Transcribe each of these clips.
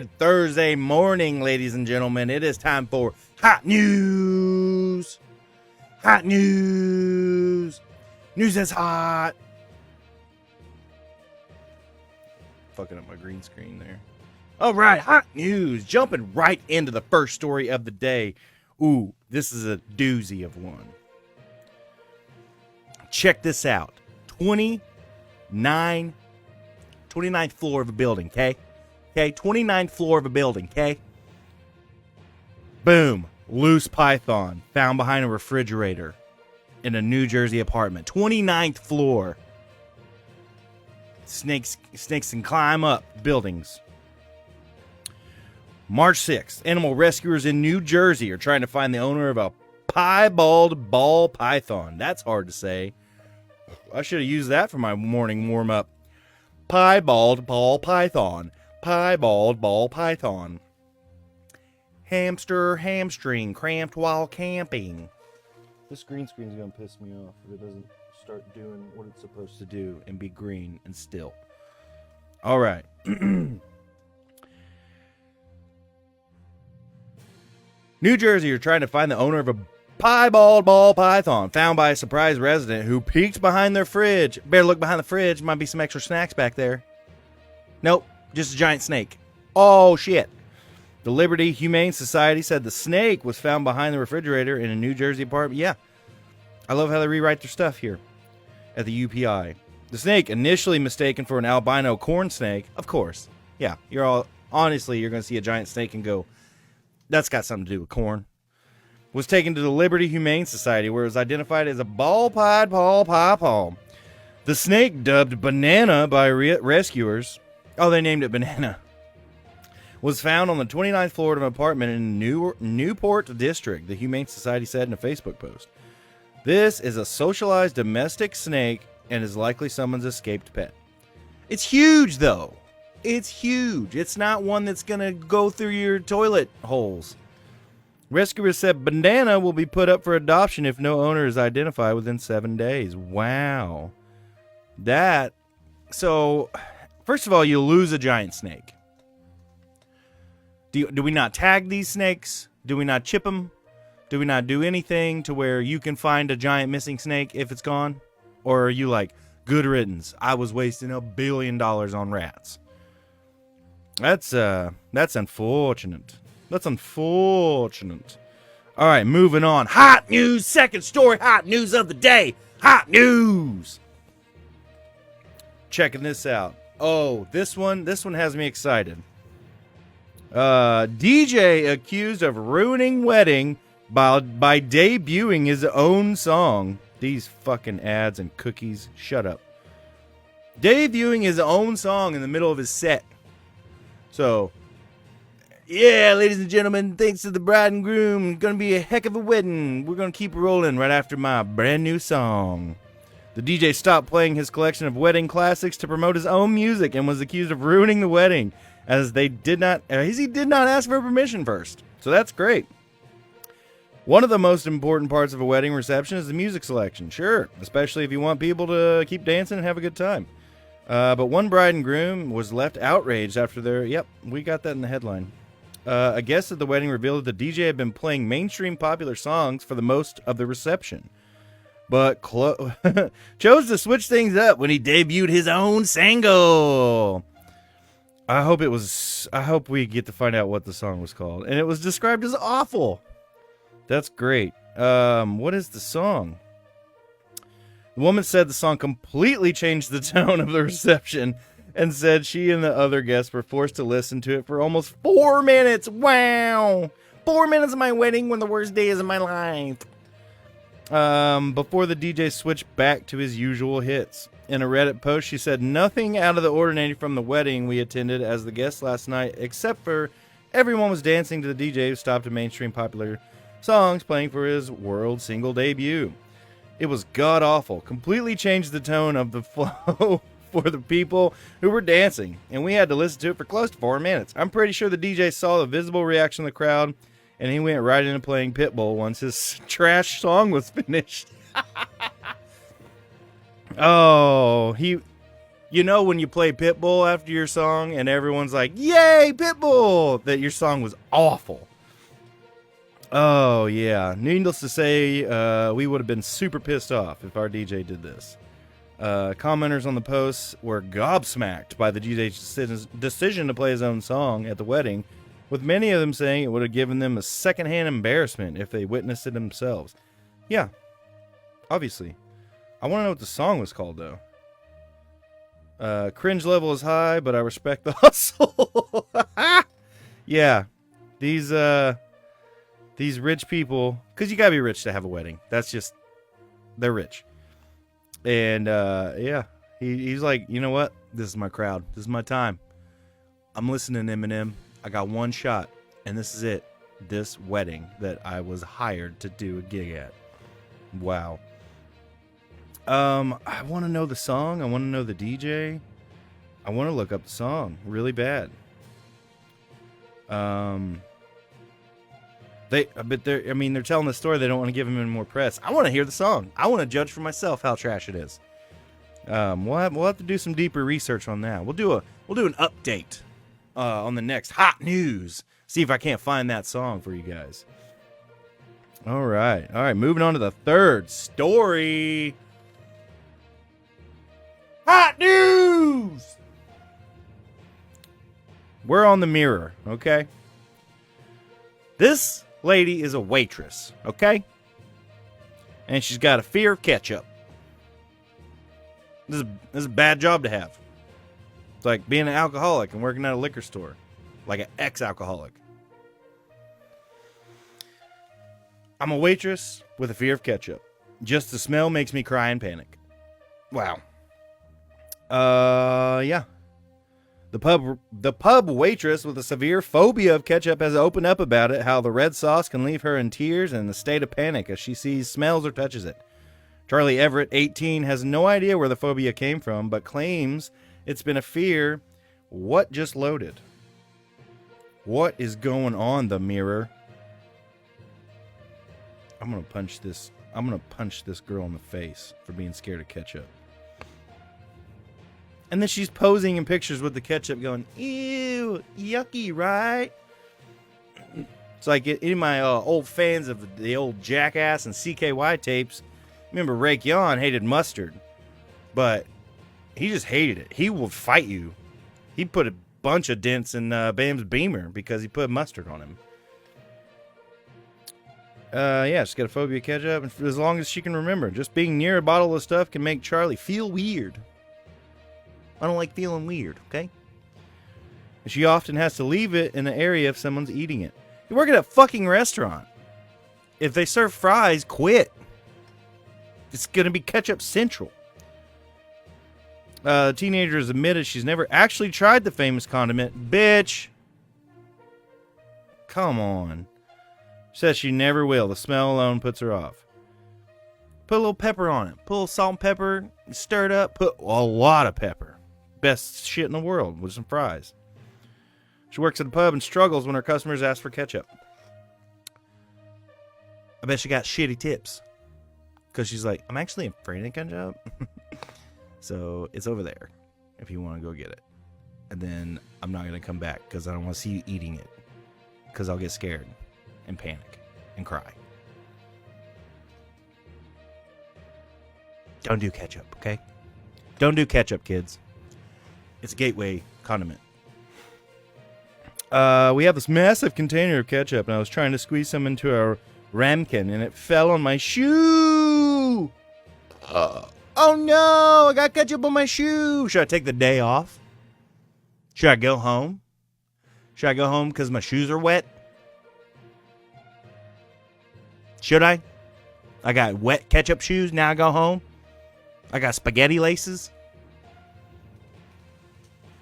good Thursday morning, ladies and gentlemen. It is time for Hot News. Hot News. News is hot. Fucking up my green screen there. All right, Hot News. Jumping right into the first story of the day. Ooh, this is a doozy of one. Check this out. 29th floor of a building, okay? Okay, 29th floor of a building, okay? Boom. Loose python found behind a refrigerator in a New Jersey apartment. 29th floor. Snakes can climb up buildings. March 6th, animal rescuers in New Jersey are trying to find the owner of a piebald ball python. That's hard to say. I should have used that for my morning warm-up. Piebald ball python. Piebald ball python. Hamster hamstring cramped while camping. This green screen is going to piss me off if it doesn't start doing what it's supposed to do and be green and still. All right. New Jersey are trying to find the owner of a piebald ball python found by a surprised resident who peeked behind their fridge. Better look behind the fridge. Might be some extra snacks back there. Nope, just a giant snake. Oh, shit. The Liberty Humane Society said the snake was found behind the refrigerator in a New Jersey apartment. Yeah, I love how they rewrite their stuff here at the UPI. The snake, initially mistaken for an albino corn snake, of course. Yeah, honestly, you're going to see a giant snake and go, that's got something to do with corn. Was taken to the Liberty Humane Society, where it was identified as a ball-pied ball python. The snake, dubbed Banana by rescuers, they named it Banana, was found on the 29th floor of an apartment in Newport District, the Humane Society said in a Facebook post. This is a socialized domestic snake and is likely someone's escaped pet. It's huge, though. It's huge. It's not one that's going to go through your toilet holes. Rescuers said Banana will be put up for adoption if no owner is identified within 7 days. Wow. So, first of all, you lose a giant snake. Do we not tag these snakes? Do we not chip them? Do we not do anything to where you can find a giant missing snake if it's gone? Or are you like, good riddance, I was wasting $1 billion on rats? That's unfortunate. That's unfortunate. All right, moving on. Hot news, second story, hot news of the day. Hot news. Checking this out. Oh, this one has me excited. DJ accused of ruining wedding by debuting his own song. These fucking ads and cookies. Shut up. Debuting his own song in the middle of his set. So, yeah, ladies and gentlemen, thanks to the bride and groom, gonna be a heck of a wedding. We're gonna keep rolling right after my brand new song. The DJ stopped playing his collection of wedding classics to promote his own music and was accused of ruining the wedding, as he did not ask for permission first. So that's great. One of the most important parts of a wedding reception is the music selection. Sure, especially if you want people to keep dancing and have a good time. But one bride and groom was left outraged after we got that in the headline. A guest at the wedding revealed that the DJ had been playing mainstream popular songs for the most of the reception, but chose to switch things up when he debuted his own single. I hope we get to find out what the song was called, and it was described as awful. That's great. What is the song? The woman said the song completely changed the tone of the reception and said she and the other guests were forced to listen to it for almost 4 minutes. Wow. 4 minutes of my wedding, one of the worst days of my life. Before the DJ switched back to his usual hits. In a Reddit post, she said, nothing out of the ordinary from the wedding we attended as the guests last night, except for everyone was dancing to the DJ who stopped a mainstream popular songs playing for his world single debut. It was god-awful. Completely changed the tone of the flow for the people who were dancing, and we had to listen to it for close to 4 minutes. I'm pretty sure the DJ saw the visible reaction of the crowd, and he went right into playing Pitbull once his trash song was finished. You know when you play Pitbull after your song and everyone's like, yay, Pitbull, that your song was awful. Oh, yeah. Needless to say, we would have been super pissed off if our DJ did this. Commenters on the posts were gobsmacked by the DJ's decision to play his own song at the wedding, with many of them saying it would have given them a secondhand embarrassment if they witnessed it themselves. Yeah, obviously. I want to know what the song was called, though. Cringe level is high, but I respect the hustle. Yeah, these rich people, because you gotta be rich to have a wedding. That's just, they're rich. And yeah, he's like, you know what? This is my crowd. This is my time. I'm listening to Eminem. I got one shot, and this is it. This wedding that I was hired to do a gig at. Wow. I want to know the song. I want to know the DJ. I want to look up the song really bad. They're telling the story. They don't want to give him any more press. I want to hear the song. I want to judge for myself how trash it is. We'll have to do some deeper research on that. We'll do an update on the next hot news. See if I can't find that song for you guys. All right. Moving on to the third story. Hot news! We're on the Mirror, okay? This lady is a waitress, okay? And she's got a fear of ketchup. This is a bad job to have. It's like being an alcoholic and working at a liquor store. Like an ex-alcoholic. I'm a waitress with a fear of ketchup. Just the smell makes me cry and panic. Wow. Yeah. The pub waitress with a severe phobia of ketchup has opened up about it, how the red sauce can leave her in tears and in a state of panic as she sees, smells, or touches it. Charlie Everett, 18, has no idea where the phobia came from, but claims it's been a fear. What just loaded? What is going on, the Mirror? I'm gonna punch this girl in the face for being scared of ketchup. And then she's posing in pictures with the ketchup going, ew, yucky, right? It's like in my old fans of the old Jackass and CKY tapes, remember Rake Yon hated mustard, but he just hated it. He will fight you. He put a bunch of dents in Bam's Beamer because he put mustard on him. Yeah, she's got a phobia of ketchup, and for as long as she can remember, just being near a bottle of stuff can make Charlie feel weird. I don't like feeling weird, okay? And she often has to leave it in the area if someone's eating it. You work at a fucking restaurant. If they serve fries, quit. It's going to be ketchup central. The teenager has admitted she's never actually tried the famous condiment. Bitch. Come on. Says she never will. The smell alone puts her off. Put a little pepper on it. Put a little salt and pepper. Stir it up. Put a lot of pepper. Best shit in the world with some fries. She works at a pub and struggles when her customers ask for ketchup. I bet she got shitty tips. Because she's like, I'm actually afraid of ketchup. So it's over there if you want to go get it. And then I'm not going to come back because I don't want to see you eating it. Because I'll get scared and panic and cry. Don't do ketchup, okay? Don't do ketchup, kids. It's a gateway condiment. We have this massive container of ketchup, and I was trying to squeeze some into our ramekin, and it fell on my shoe. Oh no, I got ketchup on my shoe. Should I take the day off? Should I go home? Should I go home because my shoes are wet? Should I? I got wet ketchup shoes, now I go home? I got spaghetti laces?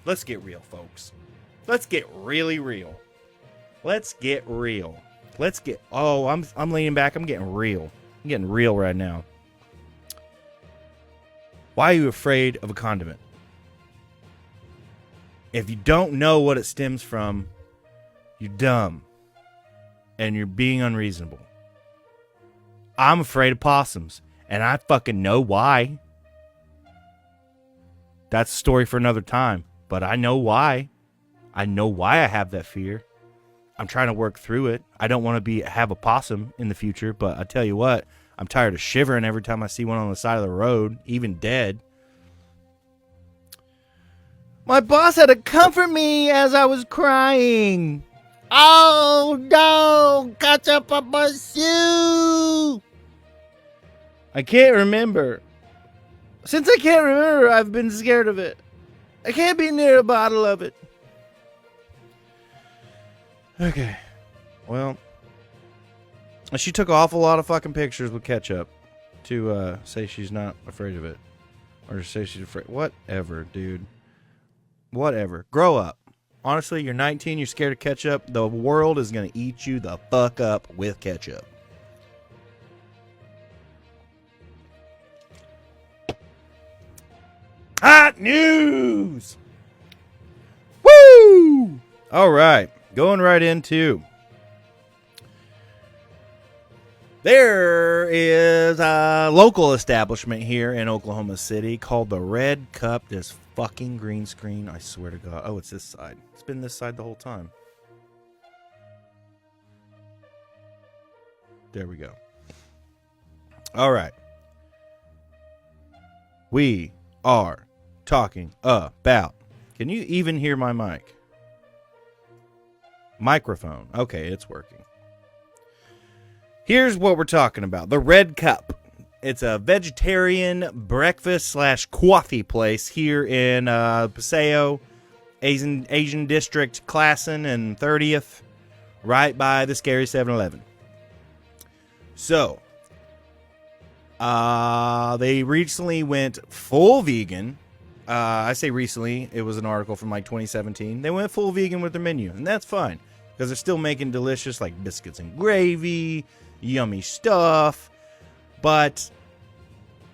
Let's get real, folks. Let's get really real. Let's get real. I'm leaning back. I'm getting real. I'm getting real right now. Why are you afraid of a condiment? If you don't know what it stems from, you're dumb. And you're being unreasonable. I'm afraid of possums. And I fucking know why. That's a story for another time. But I know why. I know why I have that fear. I'm trying to work through it. I don't want to have a possum in the future, but I tell you what, I'm tired of shivering every time I see one on the side of the road, even dead. My boss had to comfort me as I was crying. Oh no, catch up on my shoe. I can't remember. Since I can't remember, I've been scared of it. I can't be near a bottle of it. Okay. Well, she took an awful lot of fucking pictures with ketchup to say she's not afraid of it. Or say she's afraid. Whatever, dude. Whatever. Grow up. Honestly, you're 19, you're scared of ketchup. The world is going to eat you the fuck up with ketchup. Hot news! Woo! All right. Going right into. There is a local establishment here in Oklahoma City called the Red Cup. This fucking green screen, I swear to God. Oh, it's this side. It's been this side the whole time. There we go. All right. We are talking about. Can you even hear my mic? Microphone. Okay, it's working. Here's what we're talking about. The Red Cup. It's a vegetarian breakfast / coffee place here in Paseo, Asian District, Classen and 30th, right by the scary 7-Eleven. So, they recently went full vegan. I say recently, it was an article from like 2017. They went full vegan with their menu, and that's fine. Because they're still making delicious like biscuits and gravy, yummy stuff. But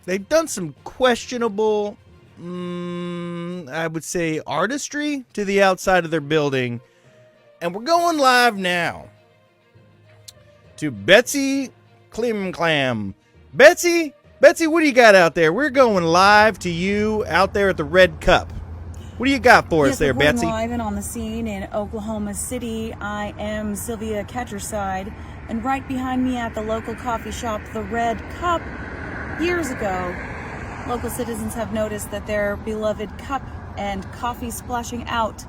they've done some questionable, I would say, artistry to the outside of their building. And we're going live now to Betsy Climclam. Betsy, what do you got out there? We're going live to you out there at the Red Cup. What do you got for us there, Betsy? Live and on the scene in Oklahoma City. I am Sylvia Catcherside, and right behind me at the local coffee shop, the Red Cup, years ago, local citizens have noticed that their beloved cup and coffee splashing out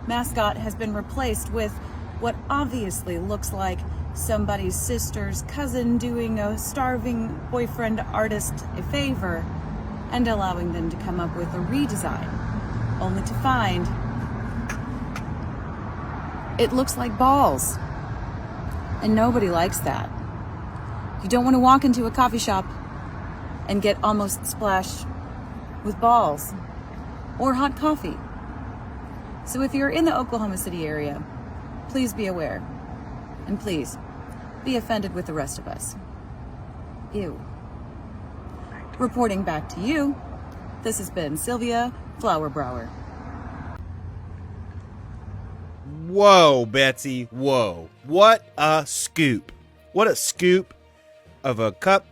mascot has been replaced with what obviously looks like somebody's sister's cousin doing a starving boyfriend artist a favor and allowing them to come up with a redesign, only to find it looks like balls. And nobody likes that. You don't want to walk into a coffee shop and get almost splashed with balls or hot coffee. So if you're in the Oklahoma City area, please be aware. And please, be offended with the rest of us. Ew. Reporting back to you, this has been Sylvia Flowerbrower. Whoa, Betsy. Whoa. What a scoop. What a scoop of a cup.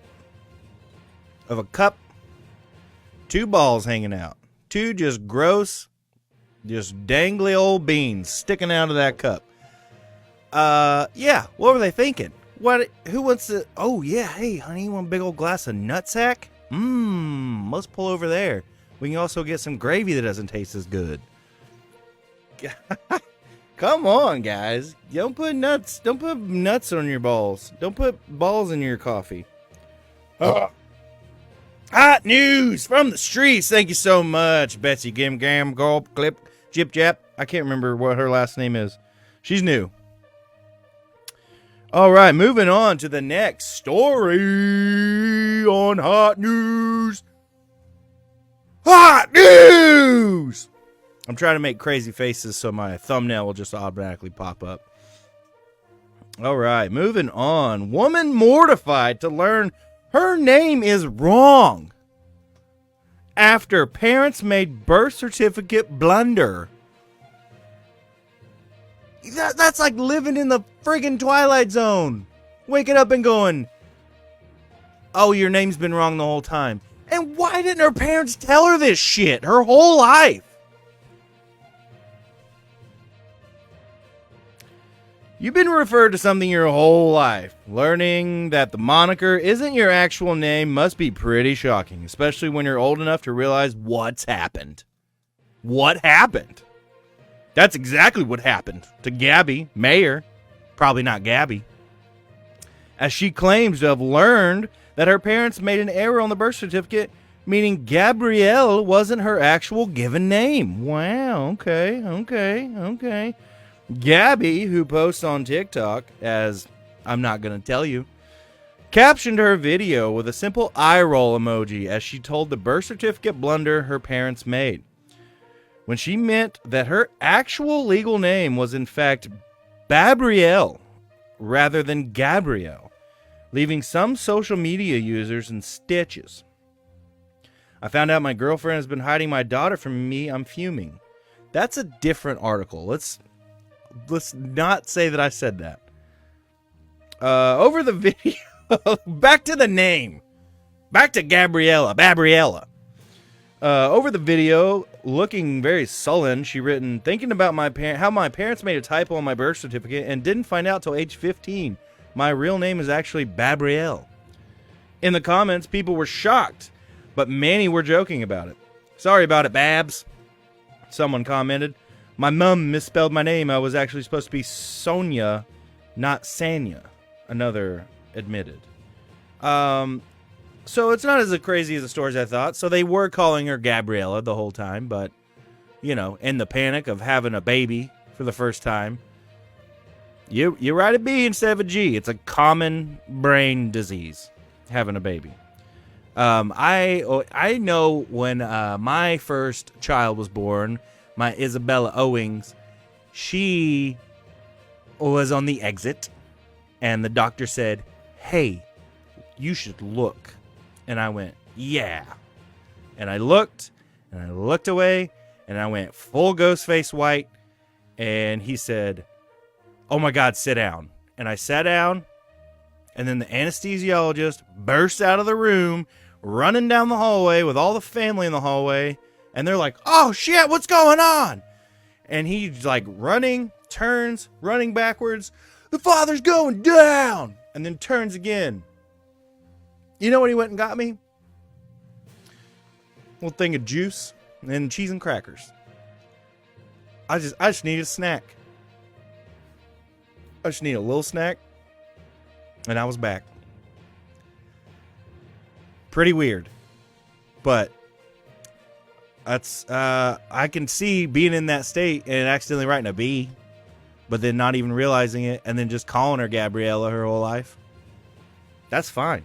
Two balls hanging out. Two just gross, just dangly old beans sticking out of that cup. Yeah. What were they thinking? Who wants to? Oh, yeah. Hey, honey, you want a big old glass of nutsack? Let's pull over there. We can also get some gravy that doesn't taste as good. Come on, guys. Don't put nuts on your balls. Don't put balls in your coffee. Hot news from the streets. Thank you so much, Betsy Gim Gam Gulp Clip Jip Jap. I can't remember what her last name is. She's new. All right, moving on to the next story on Hot News. Hot News! I'm trying to make crazy faces so my thumbnail will just automatically pop up. All right, moving on. Woman mortified to learn her name is wrong after parents made birth certificate blunder. That's like living in the friggin' Twilight Zone. Waking up and going, oh, your name's been wrong the whole time. And why didn't her parents tell her this shit her whole life? You've been referred to something your whole life. Learning that the moniker isn't your actual name must be pretty shocking, especially when you're old enough to realize what's happened. What happened? That's exactly what happened to Gabby Mayer. Probably not Gabby. As she claims to have learned that her parents made an error on the birth certificate, meaning Gabrielle wasn't her actual given name. Wow, okay. Gabby, who posts on TikTok as I'm not going to tell you, captioned her video with a simple eye roll emoji as she told the birth certificate blunder her parents made, when she meant that her actual legal name was in fact Babrielle rather than Gabrielle, leaving some social media users in stitches. I found out my girlfriend has been hiding my daughter from me. I'm fuming. That's a different article. Let's not say that I said that. Over the video, back to the name. Back to Gabriella. Over the video, looking very sullen, she written, thinking about how my parents made a typo on my birth certificate and didn't find out till age 15. My real name is actually Babrielle. In the comments, people were shocked, but many were joking about it. Sorry about it, Babs. Someone commented. My mum misspelled my name. I was actually supposed to be Sonia, not Sanya. Another admitted. So it's not as crazy as the stories I thought. So they were calling her Gabriella the whole time, but, you know, in the panic of having a baby for the first time, you write a B instead of a G. It's a common brain disease, having a baby. I know when my first child was born, my Isabella Owings, she was on the exit, and the doctor said, hey, you should look. And I went, yeah. And I looked away, and I went full ghost face white, and he said, oh my God, sit down. And I sat down, and then the anesthesiologist burst out of the room, running down the hallway with all the family in the hallway. And they're like, oh shit, what's going on? And he's like running backwards. The father's going down. And then turns again. You know what he went and got me? A little thing of juice and cheese and crackers. I just need a snack. I just need a little snack. And I was back. Pretty weird. But that's I can see being in that state and accidentally writing a B, but then not even realizing it, and then just calling her Gabriella her whole life. That's fine.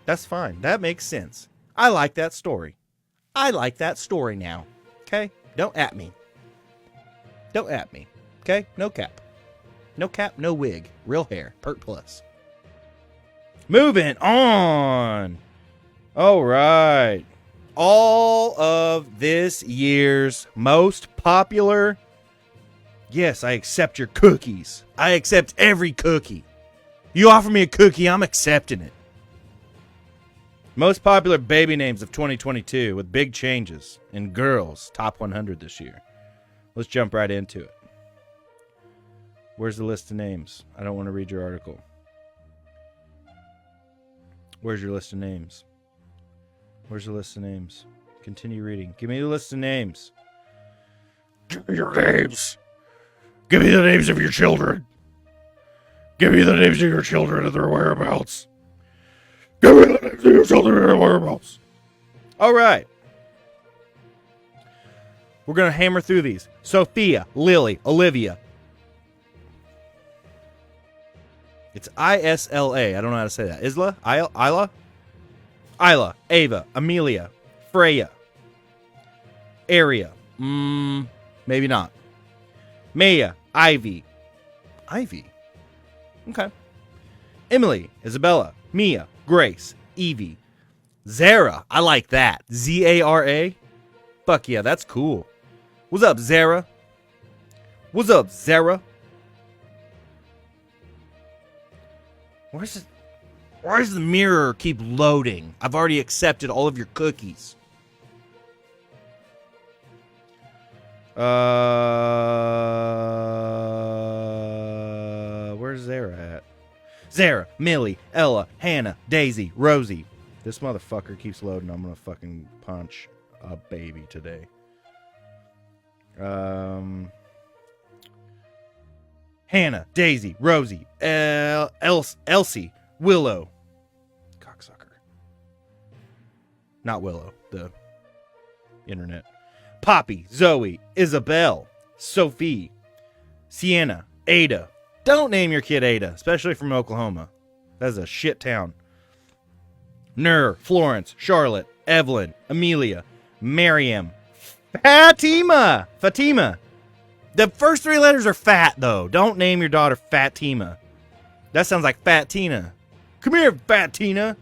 That makes sense. I like that story. I like that story now. Okay? Don't at me. Okay? No cap. No cap, no wig. Real hair. Pert plus. Moving on. All right. All of this year's most popular. Yes, I accept your cookies. I accept every cookie. You offer me a cookie, I'm accepting it. Most popular baby names of 2022 with big changes in girls top 100 this year. Let's jump right into it. Where's the list of names? I don't want to read your article. Where's your list of names? Where's the list of names? Continue reading. Give me the list of names. Give me your names. Give me the names of your children. Give me the names of your children and their whereabouts. Give me the names of your children and their whereabouts. All right. We're going to hammer through these. Sophia, Lily, Olivia. It's Isla. I don't know how to say that. Isla? Isla, Ava, Amelia, Freya, Aria, maybe not. Maya, Ivy. Okay. Emily, Isabella, Mia, Grace, Evie, Zara. I like that. Zara. Fuck yeah, that's cool. What's up, Zara? Where's Why does the mirror keep loading? I've already accepted all of your cookies. Where's Zara at? Zara, Millie, Ella, Hannah, Daisy, Rosie. This motherfucker keeps loading. I'm gonna fucking punch a baby today. Hannah, Daisy, Rosie, Elsie, Willow. Cocksucker. Not Willow, the internet. Poppy, Zoe, Isabel, Sophie, Sienna, Ada. Don't name your kid Ada, especially from Oklahoma. That's a shit town. Nur, Florence, Charlotte, Evelyn, Amelia, Mariam, Fatima. The first three letters are fat, though. Don't name your daughter Fatima. That sounds like Fat Tina. Come here, Fat Tina.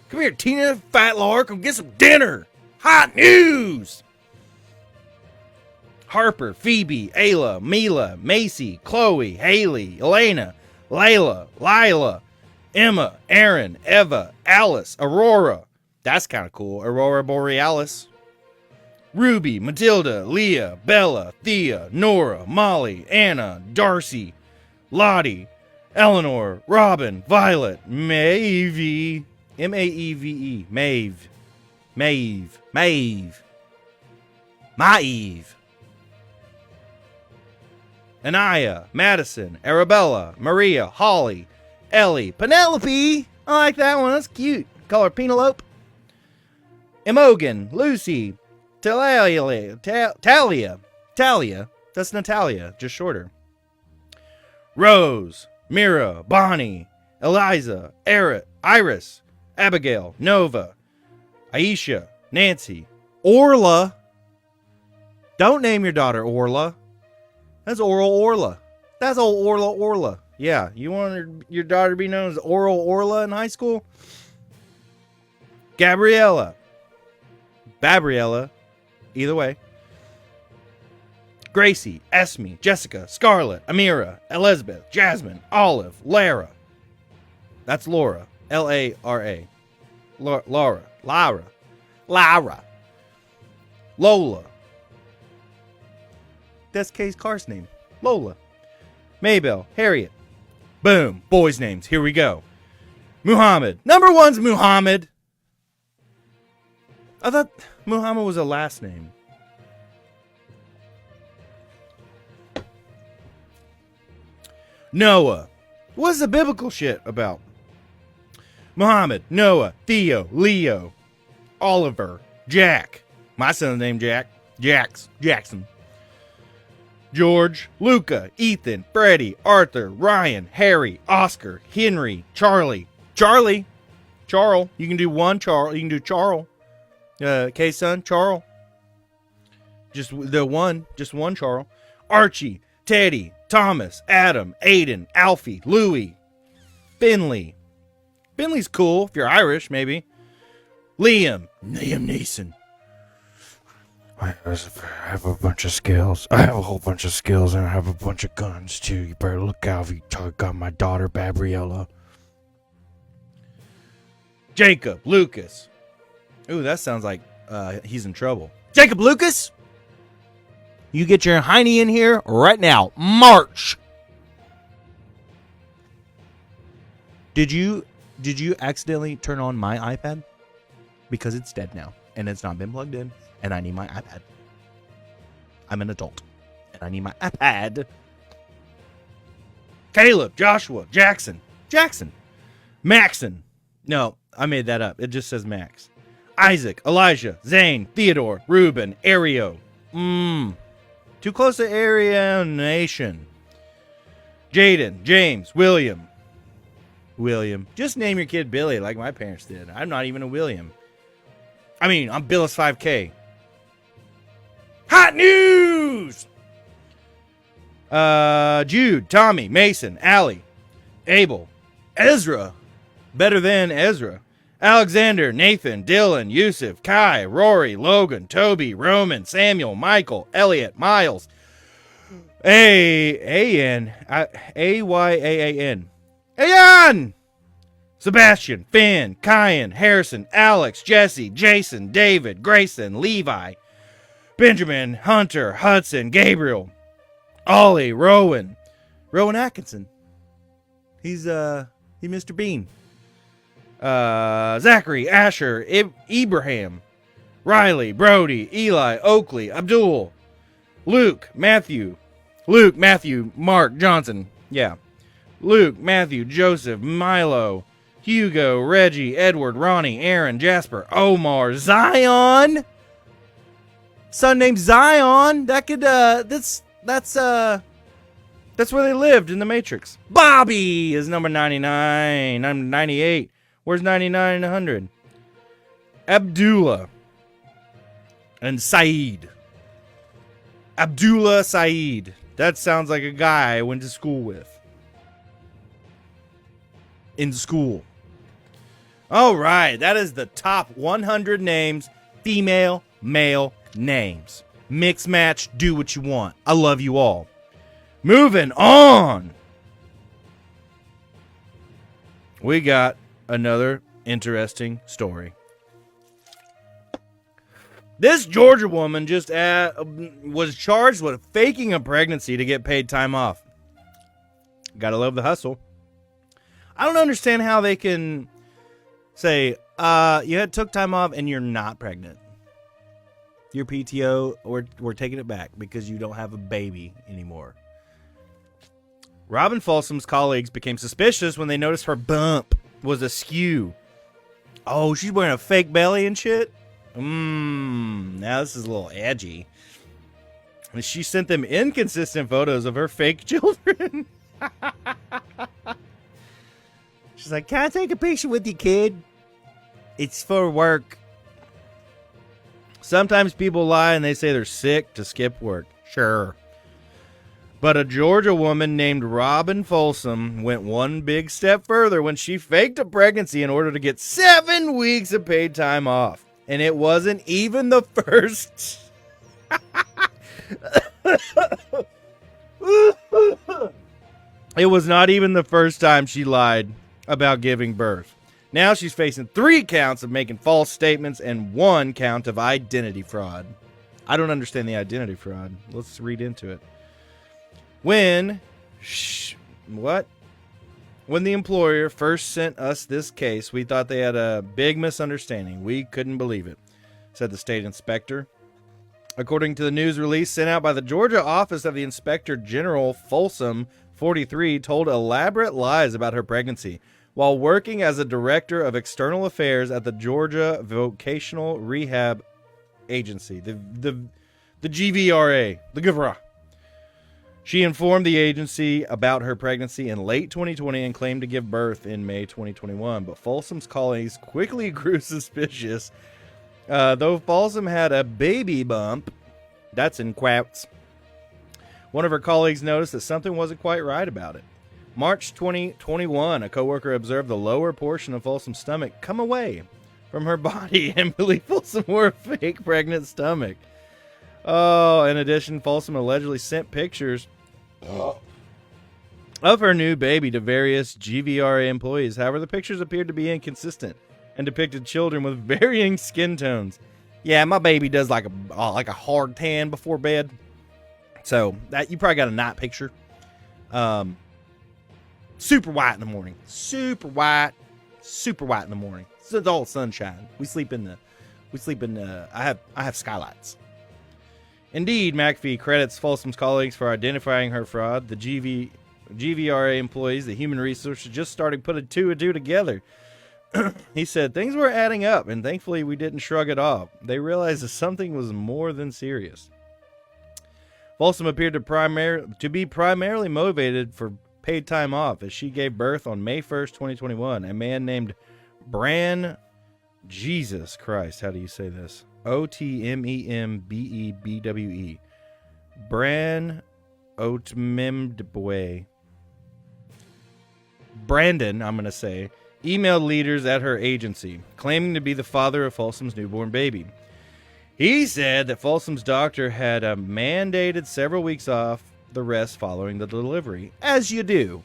Come here, Tina, Fat Lark. Come get some dinner. Hot news. Harper, Phoebe, Ayla, Mila, Macy, Chloe, Haley, Elena, Layla, Lila, Emma, Aaron, Eva, Alice, Aurora. That's kind of cool. Aurora Borealis. Ruby, Matilda, Leah, Bella, Thea, Nora, Molly, Anna, Darcy, Lottie, Eleanor, Robin, Violet, Maeve, M-A-E-V-E, Maeve, Anaya, Madison, Arabella, Maria, Holly, Ellie, Penelope. I like that one. That's cute. Call her Penelope. Imogen, Lucy, Talia. That's Natalia, just shorter. Rose, Mira, Bonnie, Eliza, Iris, Abigail, Nova, Aisha, Nancy, Orla. Don't name your daughter Orla. That's Oral Orla. That's old Orla. Yeah, you want your daughter to be known as Oral Orla in high school? Gabriella. Babriella. Either way. Gracie, Esme, Jessica, Scarlett, Amira, Elizabeth, Jasmine, Olive, Lara. That's Laura. L-A-R-A. Lara. Lola. That's Kay's car's name. Lola. Maybell. Harriet. Boom. Boys' names. Here we go. Muhammad. Number one's Muhammad. I thought Muhammad was a last name. Noah. What's the biblical shit about? Muhammad, Noah, Theo, Leo, Oliver, Jack. My son's named Jack. Jackson. George, Luca, Ethan, Freddie, Arthur, Ryan, Harry, Oscar, Henry, Charlie. Charles. You can do one Charles. You can do Charles. Kay's son, Charles. Just one Charles. Archie, Teddy, Thomas, Adam, Aiden, Alfie, Louie, Finley. Finley's cool if you're Irish, maybe. Liam Neeson. I have a bunch of skills. I have a whole bunch of skills, and I have a bunch of guns, too. You better look out if you got my daughter, Gabriella. Jacob Lucas. Ooh, that sounds like he's in trouble. Jacob Lucas? You get your hiney in here right now. March! Did you accidentally turn on my iPad? Because it's dead now, and it's not been plugged in. And I need my iPad. I'm an adult. And I need my iPad. Caleb, Joshua, Jackson. Maxon. No, I made that up. It just says Max. Isaac, Elijah, Zane, Theodore, Reuben, Ario. Too close to area nation. Jaden, James, William. Just name your kid Billy like my parents did. I'm not even a William. I mean, I'm Billis 5K. Hot news! Jude, Tommy, Mason, Allie, Abel, Ezra. Better than Ezra. Alexander, Nathan, Dylan, Yusuf, Kai, Rory, Logan, Toby, Roman, Samuel, Michael, Elliot, Miles, A-Y-A-A-N, Ayan, Sebastian, Finn, Kyan, Harrison, Alex, Jesse, Jason, David, Grayson, Levi, Benjamin, Hunter, Hudson, Gabriel, Ollie, Rowan Atkinson. He's Mr. Bean. Zachary, Asher, Ibrahim, Riley, Brody, Eli, Oakley, Abdul, Luke, Matthew, Mark, Johnson. Yeah. Luke, Matthew, Joseph, Milo, Hugo, Reggie, Edward, Ronnie, Aaron, Jasper, Omar, Zion. Son named Zion. That could that's where they lived in the Matrix. Bobby is number 99. I'm 98. Where's 99 and 100? Abdullah and Saeed. Abdullah Saeed. That sounds like a guy I went to school with. In school. All right, that is the top 100 names, female, male names. Mix, match, do what you want. I love you all. Moving on. We got another interesting story. This Georgia woman just was charged with faking a pregnancy to get paid time off. Gotta love the hustle. I don't understand how they can say, you took time off and you're not pregnant. Your PTO, we're taking it back because you don't have a baby anymore. Robin Folsom's colleagues became suspicious when they noticed her bump was askew. Oh, she's wearing a fake belly and shit? Now this is a little edgy. She sent them inconsistent photos of her fake children. She's like, can I take a picture with you, kid? It's for work. Sometimes people lie and they say they're sick to skip work. Sure. But a Georgia woman named Robin Folsom went one big step further when she faked a pregnancy in order to get 7 weeks of paid time off. And it wasn't even the first. It was not even the first time she lied about giving birth. Now she's facing 3 counts of making false statements and 1 count of identity fraud. I don't understand the identity fraud. Let's read into it. When the employer first sent us this case, we thought they had a big misunderstanding. We couldn't believe it, said the state inspector. According to the news release sent out by the Georgia office of the Inspector General, Folsom, 43, told elaborate lies about her pregnancy while working as a director of external affairs at the Georgia Vocational Rehab Agency, the GVRA, the GVRA. She informed the agency about her pregnancy in late 2020 and claimed to give birth in May 2021. But Folsom's colleagues quickly grew suspicious. Though Folsom had a baby bump, that's in quotes, one of her colleagues noticed that something wasn't quite right about it. March 2021, a coworker observed the lower portion of Folsom's stomach come away from her body and believed Folsom wore a fake pregnant stomach. Oh, in addition, Folsom allegedly sent pictures of her new baby to various GVRA employees. However, the pictures appeared to be inconsistent and depicted children with varying skin tones. Yeah, my baby does like a hard tan before bed. So that you probably got a night picture. Super white in the morning. Super white in the morning. It's all sunshine. I have skylights. Indeed, McAfee credits Folsom's colleagues for identifying her fraud. The GVRA employees, the human resources, just started putting 2 and 2 together. He said, things were adding up, and thankfully we didn't shrug it off. They realized that something was more than serious. Folsom appeared to be primarily motivated for paid time off as she gave birth on May 1st, 2021. A man named Jesus Christ, how do you say this? Otmembebwe. Bran Otmembwe. Brandon, I'm going to say, emailed leaders at her agency, claiming to be the father of Folsom's newborn baby. He said that Folsom's doctor had mandated several weeks off the rest following the delivery, as you do.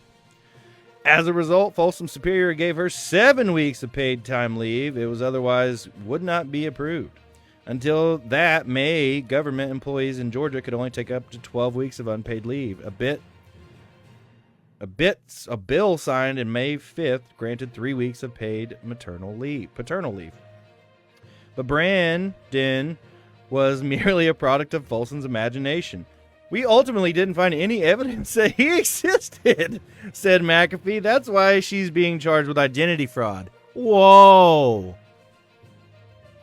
As a result, Folsom's superior gave her 7 weeks of paid time leave. It was otherwise would not be approved. Until that May, government employees in Georgia could only take up to 12 weeks of unpaid leave. A bill signed in May 5th granted 3 weeks of paid paternal leave. But Brandon was merely a product of Folsom's imagination. We ultimately didn't find any evidence that he existed, said McAfee. That's why she's being charged with identity fraud. Whoa.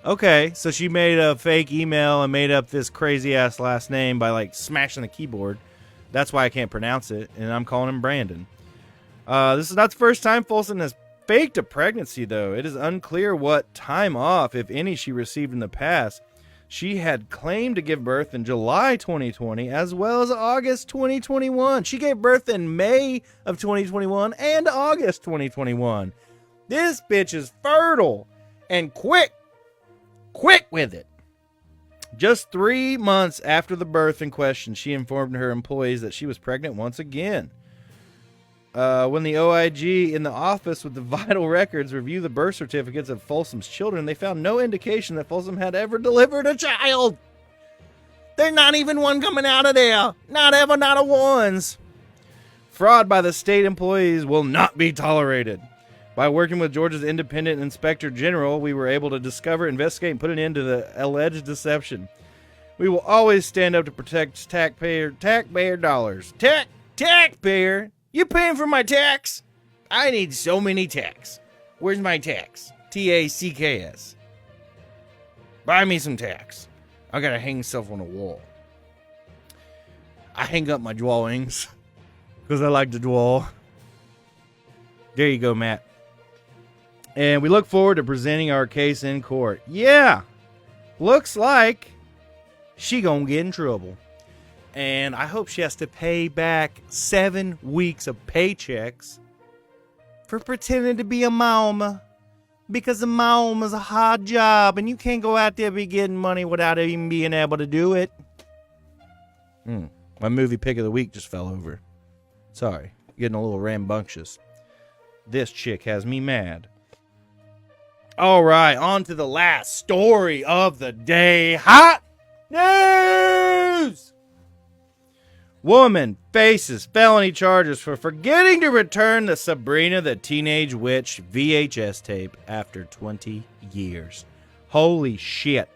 Okay, so she made a fake email and made up this crazy-ass last name by, like, smashing the keyboard. That's why I can't pronounce it, and I'm calling him Brandon. This is not the first time Folsom has faked a pregnancy, though. It is unclear what time off, if any, she received in the past. She had claimed to give birth in July 2020 as well as August 2021. She gave birth in May of 2021 and August 2021. This bitch is fertile and quick with it. Just 3 months after the birth in question, she informed her employees that she was pregnant once again. When the OIG in the office with the vital records reviewed the birth certificates of Folsom's children, they found no indication that Folsom had ever delivered a child. There's not even one coming out of there. Not a ones. Fraud by the state employees will not be tolerated. By working with Georgia's independent inspector general, we were able to discover, investigate, and put an end to the alleged deception. We will always stand up to protect taxpayer dollars. Taxpayer? You paying for my tax? I need so many tax. Where's my tax? TACKS. Buy me some tax. I gotta hang stuff on the wall. I hang up my drawings because I like to draw. There you go, Matt. And we look forward to presenting our case in court. Yeah, looks like she gonna get in trouble. And I hope she has to pay back 7 weeks of paychecks for pretending to be a mom. Because a mom is a hard job and you can't go out there be getting money without even being able to do it. My movie pick of the week just fell over. Sorry, getting a little rambunctious. This chick has me mad. All right, on to the last story of the day. Hot news! Woman faces felony charges for forgetting to return the Sabrina the Teenage Witch VHS tape after 20 years. Holy shit.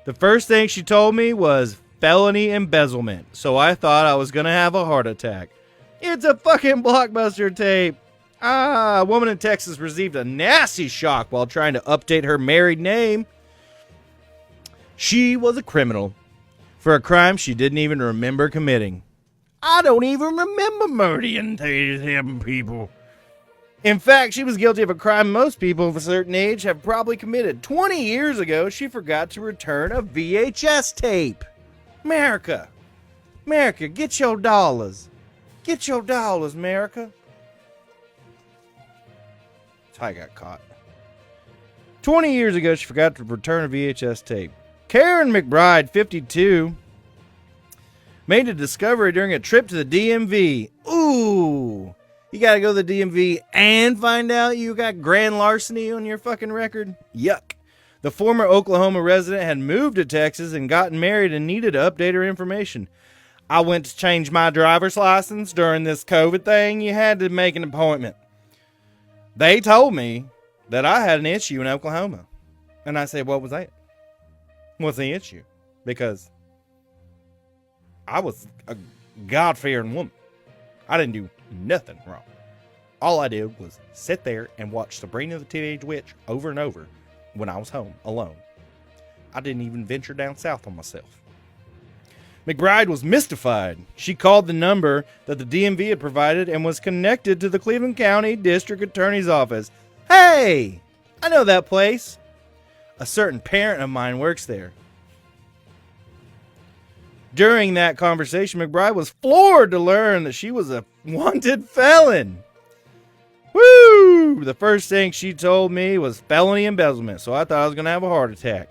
The first thing she told me was felony embezzlement, so I thought I was going to have a heart attack. It's a fucking Blockbuster tape. A woman in Texas received a nasty shock while trying to update her married name. She was a criminal for a crime she didn't even remember committing. I don't even remember murdering them people. In fact, she was guilty of a crime most people of a certain age have probably committed. 20 years ago, she forgot to return a VHS tape. America, get your dollars. Get your dollars, America. That's how I got caught. 20 years ago, she forgot to return a VHS tape. Karen McBride, 52, made a discovery during a trip to the DMV. Ooh, you gotta go to the DMV and find out you got grand larceny on your fucking record? Yuck. The former Oklahoma resident had moved to Texas and gotten married and needed to update her information. I went to change my driver's license during this COVID thing. You had to make an appointment. They told me that I had an issue in Oklahoma. And I said, what was that? What's the issue? Because I was a God-fearing woman. I didn't do nothing wrong. All I did was sit there and watch Sabrina the Teenage Witch over and over when I was home alone. I didn't even venture down south on myself. McBride was mystified. She called the number that the DMV had provided and was connected to the Cleveland County District Attorney's Office. Hey, I know that place. A certain parent of mine works there. During that conversation, McBride was floored to learn that she was a wanted felon. Woo! The first thing she told me was felony embezzlement, so I thought I was going to have a heart attack.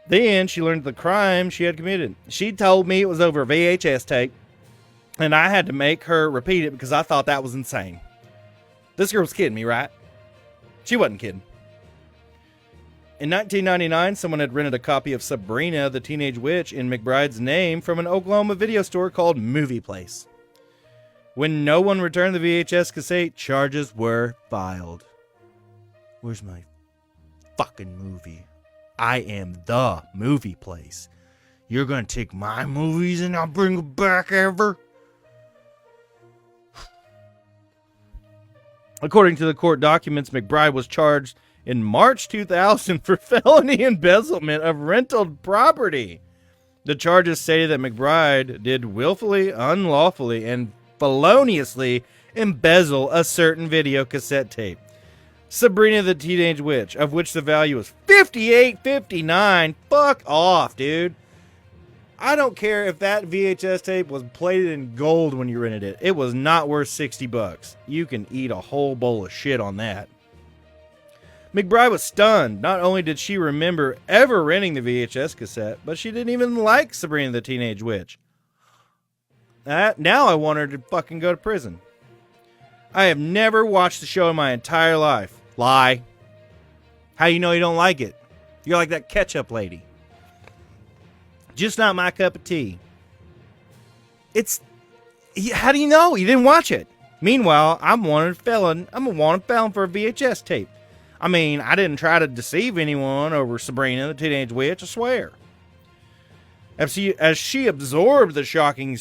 Then she learned the crime she had committed. She told me it was over a VHS tape. And I had to make her repeat it because I thought that was insane. This girl was kidding me, right? She wasn't kidding. In 1999, someone had rented a copy of Sabrina, the Teenage Witch, in McBride's name from an Oklahoma video store called Movie Place. When no one returned the VHS cassette, charges were filed. Where's my fucking movie? I am the Movie Place. You're gonna take my movies and I'll bring them back ever? According to the court documents, McBride was charged in March 2000 for felony embezzlement of rental property. The charges stated that McBride did willfully, unlawfully, and feloniously embezzle a certain video cassette tape, Sabrina the Teenage Witch, of which the value was $58.59. Fuck off, dude. I don't care if that VHS tape was plated in gold when you rented it. It was not worth $60. You can eat a whole bowl of shit on that. McBride was stunned. Not only did she remember ever renting the VHS cassette, but she didn't even like Sabrina the Teenage Witch. Now I want her to fucking go to prison. I have never watched the show in my entire life. Lie. How you know you don't like it? You're like that ketchup lady. Just not my cup of tea. How do you know? You didn't watch it. Meanwhile, I'm a wanted felon for a VHS tape. I mean, I didn't try to deceive anyone over Sabrina the Teenage Witch, I swear. As she absorbed the shocking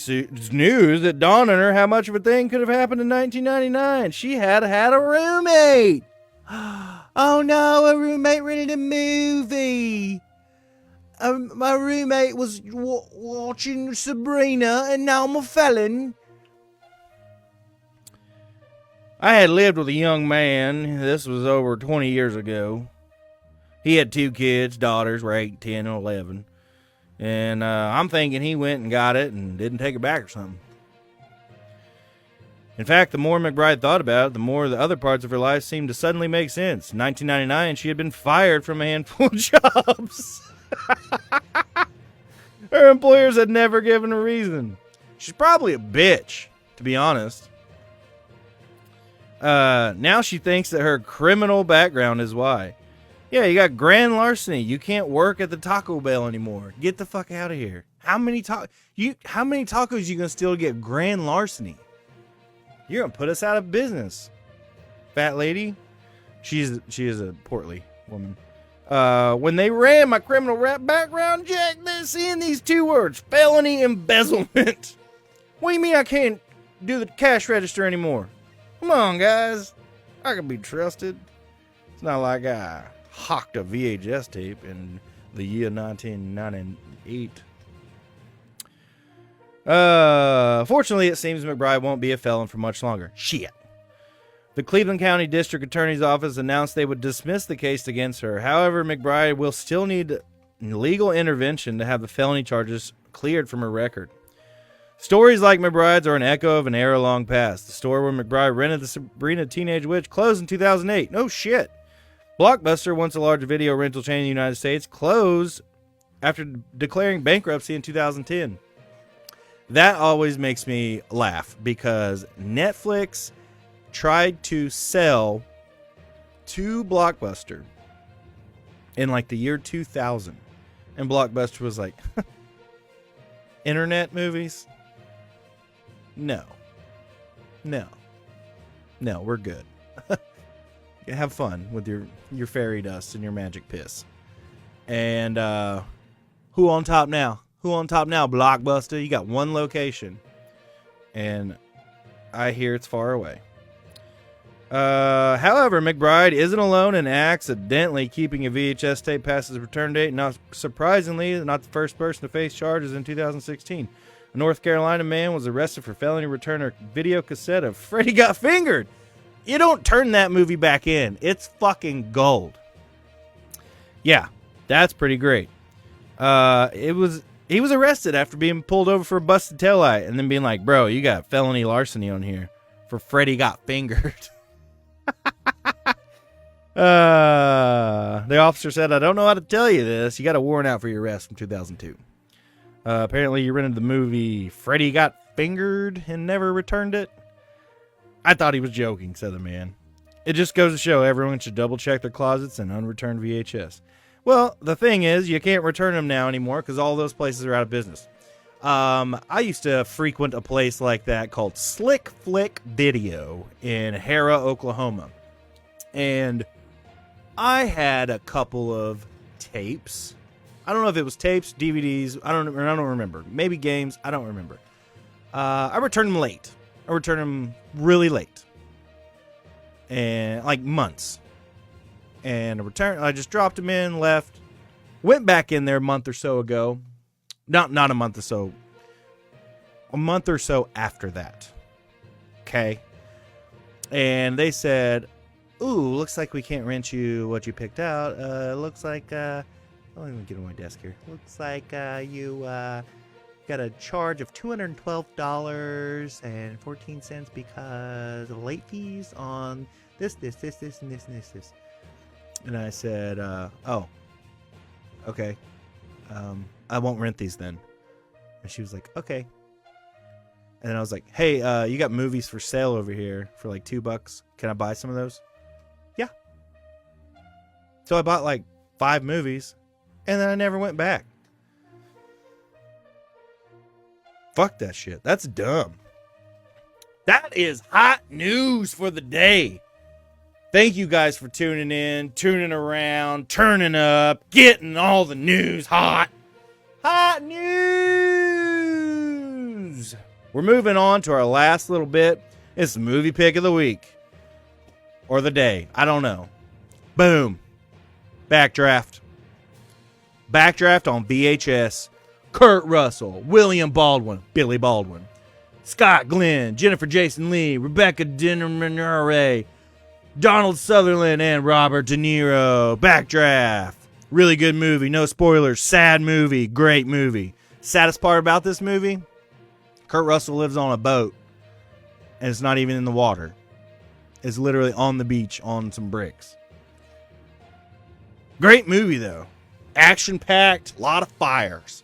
news, it dawned on her how much of a thing could have happened in 1999. She had a roommate. Oh no, a roommate rented a movie. My roommate was watching Sabrina, and now I'm a felon. I had lived with a young man. This was over 20 years ago. He had 2 kids. Daughters were 8, 10, and 11. And I'm thinking he went and got it and didn't take it back or something. In fact, the more McBride thought about it, the more the other parts of her life seemed to suddenly make sense. In 1999, she had been fired from a handful of jobs. Her employers had never given a reason. She's probably a bitch, to be honest. Now she thinks that her criminal background is why. Yeah, you got grand larceny. You can't work at the Taco Bell anymore. Get the fuck out of here. How many tacos you gonna steal to get grand larceny? You're gonna put us out of business, fat lady. She is a portly woman. When they ran my criminal rap background check, they're seeing these 2 words: felony embezzlement. What do you mean I can't do the cash register anymore? Come on, guys. I can be trusted. It's not like I hawked a VHS tape in the year 1998. Fortunately, it seems McBride won't be a felon for much longer. Shit. The Cleveland County District Attorney's Office announced they would dismiss the case against her. However, McBride will still need legal intervention to have the felony charges cleared from her record. Stories like McBride's are an echo of an era long past. The store where McBride rented the Sabrina Teenage Witch closed in 2008. No shit. Blockbuster, once a large video rental chain in the United States, closed after declaring bankruptcy in 2010. That always makes me laugh because Netflix tried to sell to Blockbuster in like the year 2000. And Blockbuster was like, internet movies? No, we're good. Have fun with your fairy dust and your magic piss. And who on top now? Who on top now, Blockbuster? You got one location. And I hear it's far away. However, McBride isn't alone in accidentally keeping a VHS tape past its return date. Not surprisingly, not the first person to face charges in 2016. A North Carolina man was arrested for felony return a video cassette of Freddy Got Fingered. You don't turn that movie back in. It's fucking gold. Yeah, that's pretty great. He was arrested after being pulled over for a busted taillight and then being like, bro, you got felony larceny on here for Freddy Got Fingered. The officer said, I don't know how to tell you this. You got a warrant out for your arrest from 2002. Apparently you rented the movie Freddy Got fingered and never returned it. I thought he was joking, said the man. It just goes to show everyone should double check their closets and unreturned VHS. Well, the thing is, you can't return them now anymore because all those places are out of business. I used to frequent a place like that called Slick Flick Video in Hera, Oklahoma. And I had a couple of tapes. I don't know if it was tapes, DVDs. I don't remember. Maybe games. I don't remember. I returned them late. I returned them really late. And like months. And I just dropped them in, left. Went back in there a month or so ago. Not a month or so. A month or so after that. Okay. And they said, ooh, looks like we can't rent you what you picked out. Looks like, let me get on my desk here. Looks like you got a charge of $212.14 because of late fees on this, and this. And I said, oh, okay. I won't rent these then. And she was like, okay. And then I was like, hey, you got movies for sale over here for like $2. Can I buy some of those? Yeah. So I bought like 5 movies, and then I never went back. Fuck that shit. That's dumb. That is hot news for the day. Thank you guys for tuning in, tuning around, turning up, getting all the news hot. Hot news! We're moving on to our last little bit. It's the movie pick of the week. Or the day. I don't know. Boom. Backdraft. Backdraft on VHS. Kurt Russell, William Baldwin, Billy Baldwin, Scott Glenn, Jennifer Jason Leigh, Rebecca Dinnermanure, Donald Sutherland, and Robert De Niro. Backdraft. Really good movie. No spoilers. Sad movie. Great movie. Saddest part about this movie? Kurt Russell lives on a boat, and it's not even in the water. It's literally on the beach on some bricks. Great movie, though. Action-packed. A lot of fires.